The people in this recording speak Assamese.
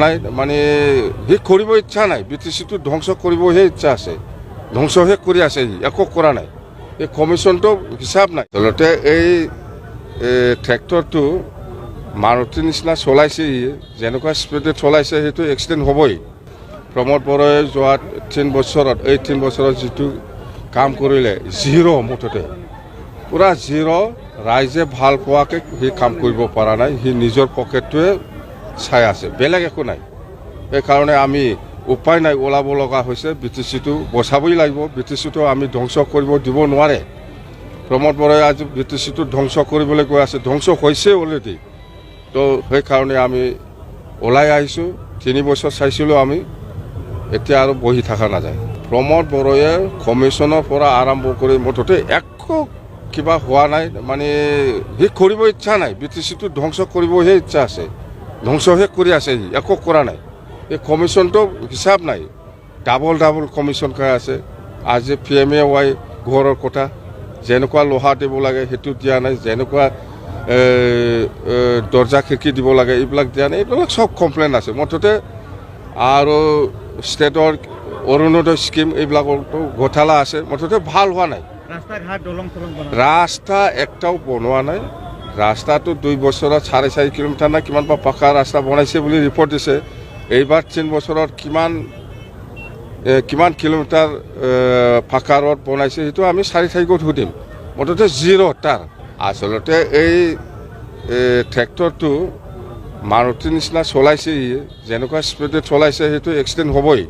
নাই মানে সি কৰিব ইচ্ছা নাই BTCটো ধ্বংস কৰিবহে ইচ্ছা আছে ধ্বংসহে কৰি আছে সি একো কৰা নাই এই কমিশ্যনটো হিচাপ নাই আচলতে এই ট্ৰেক্টৰটো মাৰুতিৰ নিচিনা চলাইছে সি যেনেকুৱা স্পীডত চলাইছে সেইটো এক্সিডেণ্ট হ'বই প্ৰমোদ বৰাই যোৱা 3 বছৰত এই 3 বছৰত যিটো কাম কৰিলে জিৰ' মুঠতে পুৰা জিৰ' ৰাইজে ভাল পোৱাকৈ সি কাম কৰিব পৰা নাই সি নিজৰ পকেটটোৱে চাই আছে বেলেগ একো নাই সেইকাৰণে আমি উপায় নাই ওলাব লগা হৈছে BTCটো বচাবই লাগিব BTCটো আমি ধ্বংস কৰিব দিব নোৱাৰে প্ৰমোদ বৰাই আজি BTCটো ধ্বংস কৰিবলৈ গৈ আছে ধ্বংস হৈছে অলৰেডি তো সেইকাৰণে আমি ওলাই আহিছোঁ 3 বছৰ চাইছিলোঁ আমি এতিয়া আৰু বহি থকা নাযায় প্ৰমোদ বৰায়ে কমিশ্যনৰ পৰা আৰম্ভ কৰি মুঠতে একো কিবা হোৱা নাই মানে সি কৰিব ইচ্ছা নাই BTCটো ধ্বংস কৰিবহে ইচ্ছা আছে ধ্বংসহে কৰি আছে সি একো কৰা নাই এই কমিশ্যনটো হিচাপ নাই ডাবল কমিশ্যন খাই আছে আজি PMAY ঘৰৰ কথা যেনেকুৱা লোহা দিব লাগে সেইটো দিয়া নাই যেনেকুৱা দৰ্জা খিৰিকী দিব লাগে এইবিলাক দিয়া নাই এইবিলাক চব কমপ্লেইন আছে মুঠতে আৰু ষ্টেটৰ অৰুণোদয় স্কিম এইবিলাকতো ঘোটালা আছে মুঠতে ভাল হোৱা নাই ৰাস্তা একটাও বনোৱা নাই ৰাস্তাটো 2 বছৰত 4.5 কিলোমিটাৰ না কিমান পাকা ৰাস্তা বনাইছে বুলি ৰিপৰ্ট দিছে এইবাৰ 3 বছৰত কিমান কিলোমিটাৰ পাকা ৰোড বনাইছে সেইটো আমি 4 সুধিম মুঠতে জিৰ' তাৰ আচলতে এই ট্ৰেক্টৰটো মাৰুতিৰ নিচিনা চলাইছে যেনেকুৱা স্পীডত চলাইছে সেইটো এক্সিডেণ্ট হ'বই